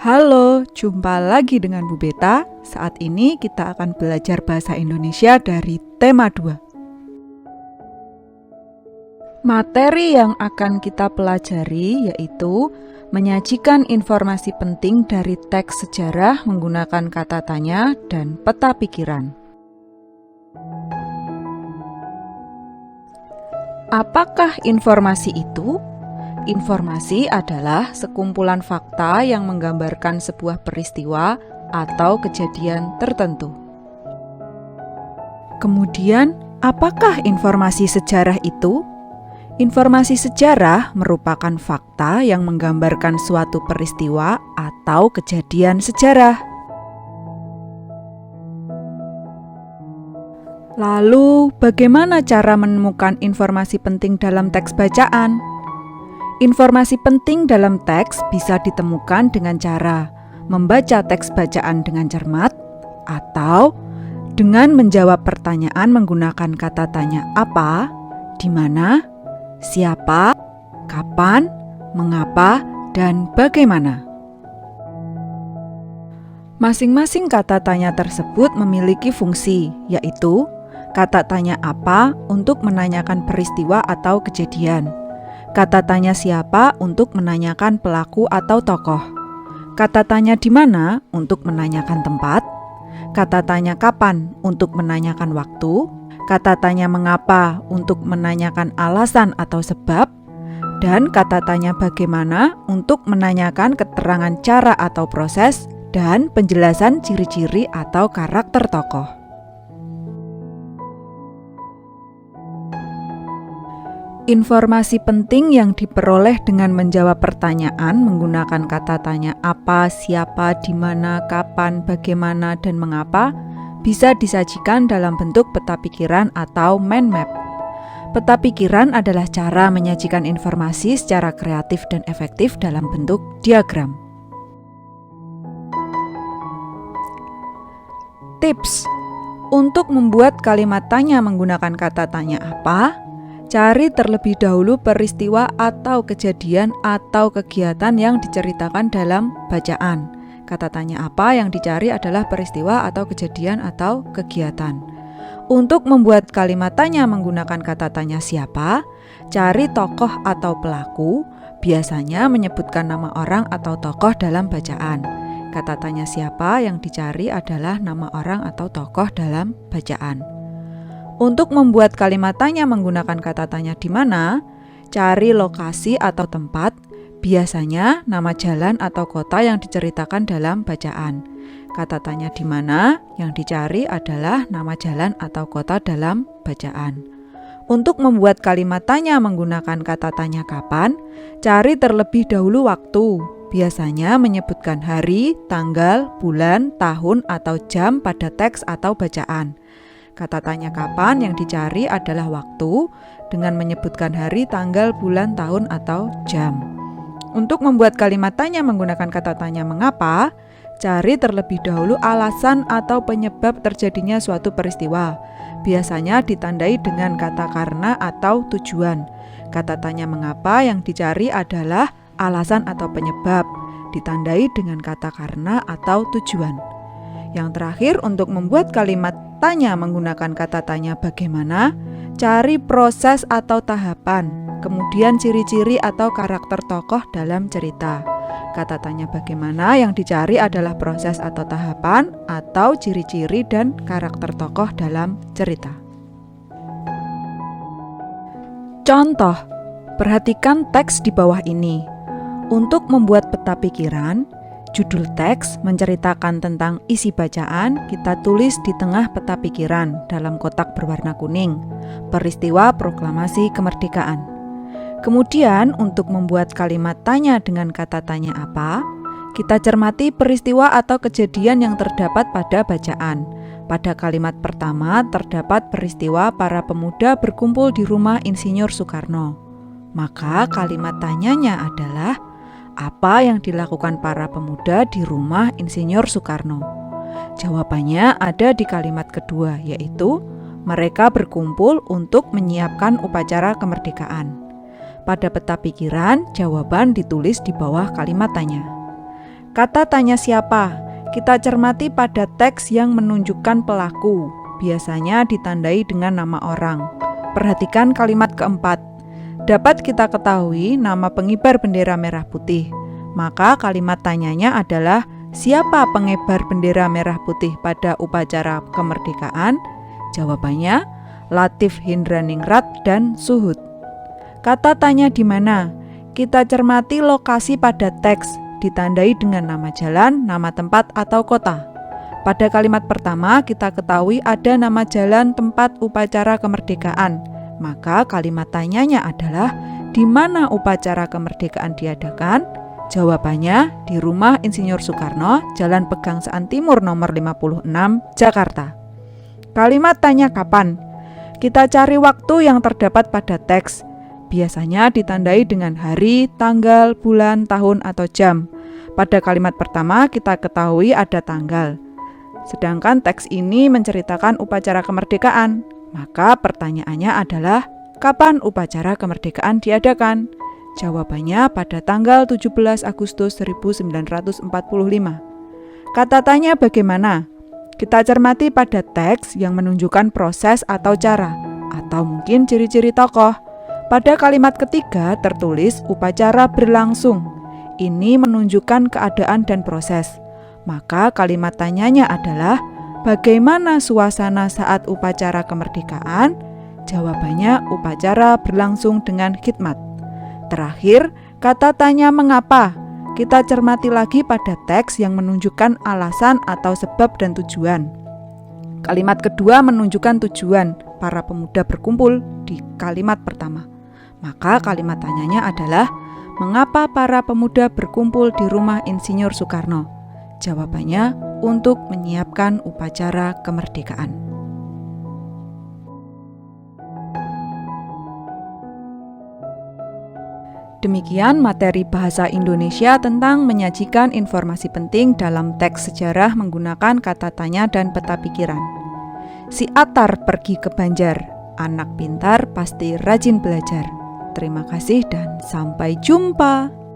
Halo, jumpa lagi dengan Bu Beta. Saat ini kita akan belajar bahasa Indonesia dari tema 2. Materi yang akan kita pelajari yaitu menyajikan informasi penting dari teks sejarah menggunakan kata tanya dan peta pikiran. Apakah informasi itu? Informasi adalah sekumpulan fakta yang menggambarkan sebuah peristiwa atau kejadian tertentu. Kemudian, apakah informasi sejarah itu? Informasi sejarah merupakan fakta yang menggambarkan suatu peristiwa atau kejadian sejarah. Lalu, bagaimana cara menemukan informasi penting dalam teks bacaan? Informasi penting dalam teks bisa ditemukan dengan cara membaca teks bacaan dengan cermat atau dengan menjawab pertanyaan menggunakan kata tanya apa, di mana, siapa, kapan, mengapa, dan bagaimana. Masing-masing kata tanya tersebut memiliki fungsi, yaitu kata tanya apa untuk menanyakan peristiwa atau kejadian. Kata tanya siapa untuk menanyakan pelaku atau tokoh. Kata tanya di mana untuk menanyakan tempat. Kata tanya kapan untuk menanyakan waktu. Kata tanya mengapa untuk menanyakan alasan atau sebab. Dan kata tanya bagaimana untuk menanyakan keterangan cara atau proses dan penjelasan ciri-ciri atau karakter tokoh. Informasi penting yang diperoleh dengan menjawab pertanyaan menggunakan kata tanya apa, siapa, di mana, kapan, bagaimana, dan mengapa bisa disajikan dalam bentuk peta pikiran atau mind map. Peta pikiran adalah cara menyajikan informasi secara kreatif dan efektif dalam bentuk diagram. Tips untuk membuat kalimat tanya menggunakan kata tanya apa? Cari terlebih dahulu peristiwa atau kejadian atau kegiatan yang diceritakan dalam bacaan. Kata tanya apa yang dicari adalah peristiwa atau kejadian atau kegiatan. Untuk membuat kalimat tanya menggunakan kata tanya siapa, cari tokoh atau pelaku, biasanya menyebutkan nama orang atau tokoh dalam bacaan. Kata tanya siapa yang dicari adalah nama orang atau tokoh dalam bacaan. Untuk membuat kalimat tanya menggunakan kata tanya di mana, cari lokasi atau tempat, biasanya nama jalan atau kota yang diceritakan dalam bacaan. Kata tanya di mana yang dicari adalah nama jalan atau kota dalam bacaan. Untuk membuat kalimat tanya menggunakan kata tanya kapan, cari terlebih dahulu waktu, biasanya menyebutkan hari, tanggal, bulan, tahun, atau jam pada teks atau bacaan. Kata tanya kapan yang dicari adalah waktu dengan menyebutkan hari, tanggal, bulan, tahun, atau jam. Untuk membuat kalimat tanya menggunakan kata tanya mengapa, cari terlebih dahulu alasan atau penyebab terjadinya suatu peristiwa. Biasanya ditandai dengan kata karena atau tujuan. Kata tanya mengapa yang dicari adalah alasan atau penyebab, ditandai dengan kata karena atau tujuan. Yang terakhir, untuk membuat kalimat tanya menggunakan kata tanya bagaimana, cari proses atau tahapan, kemudian ciri-ciri atau karakter tokoh dalam cerita. Kata tanya bagaimana yang dicari adalah proses atau tahapan atau ciri-ciri dan karakter tokoh dalam cerita. Contoh, perhatikan teks di bawah ini. Untuk membuat peta pikiran, judul teks menceritakan tentang isi bacaan, kita tulis di tengah peta pikiran dalam kotak berwarna kuning, peristiwa proklamasi kemerdekaan. Kemudian untuk membuat kalimat tanya dengan kata tanya apa, kita cermati peristiwa atau kejadian yang terdapat pada bacaan. Pada kalimat pertama terdapat peristiwa para pemuda berkumpul di rumah Insinyur Soekarno. Maka kalimat tanyanya adalah apa yang dilakukan para pemuda di rumah Insinyur Soekarno? Jawabannya ada di kalimat kedua, yaitu mereka berkumpul untuk menyiapkan upacara kemerdekaan. Pada peta pikiran, jawaban ditulis di bawah kalimat tanya. Kata tanya siapa? Kita cermati pada teks yang menunjukkan pelaku, biasanya ditandai dengan nama orang. Perhatikan kalimat keempat. Dapat kita ketahui nama pengibar bendera merah putih. Maka kalimat tanyanya adalah, siapa pengibar bendera merah putih pada upacara kemerdekaan? Jawabannya, Latif Hindraningrat dan Suhud. Kata tanya di mana? Kita cermati lokasi pada teks, ditandai dengan nama jalan, nama tempat, atau kota. Pada kalimat pertama, kita ketahui ada nama jalan tempat upacara kemerdekaan. Maka kalimat tanyanya adalah, di mana upacara kemerdekaan diadakan? Jawabannya, di rumah Insinyur Soekarno, Jalan Pegangsaan Timur nomor 56, Jakarta. Kalimat tanya kapan? Kita cari waktu yang terdapat pada teks. Biasanya ditandai dengan hari, tanggal, bulan, tahun, atau jam. Pada kalimat pertama kita ketahui ada tanggal. Sedangkan teks ini menceritakan upacara kemerdekaan. Maka pertanyaannya adalah, kapan upacara kemerdekaan diadakan? Jawabannya pada tanggal 17 Agustus 1945. Kata tanya bagaimana? Kita cermati pada teks yang menunjukkan proses atau cara, atau mungkin ciri-ciri tokoh. Pada kalimat ketiga tertulis upacara berlangsung. Ini menunjukkan keadaan dan proses. Maka kalimat tanyanya adalah, bagaimana suasana saat upacara kemerdekaan? Jawabannya, upacara berlangsung dengan khidmat. Terakhir, kata tanya mengapa? Kita cermati lagi pada teks yang menunjukkan alasan atau sebab dan tujuan. Kalimat kedua menunjukkan tujuan para pemuda berkumpul di kalimat pertama. Maka kalimat tanyanya adalah, mengapa para pemuda berkumpul di rumah Insinyur Soekarno? Jawabannya, untuk menyiapkan upacara kemerdekaan. Demikian materi bahasa Indonesia tentang menyajikan informasi penting dalam teks sejarah menggunakan kata tanya dan peta pikiran. Si Atar pergi ke Banjar, anak pintar pasti rajin belajar. Terima kasih dan sampai jumpa.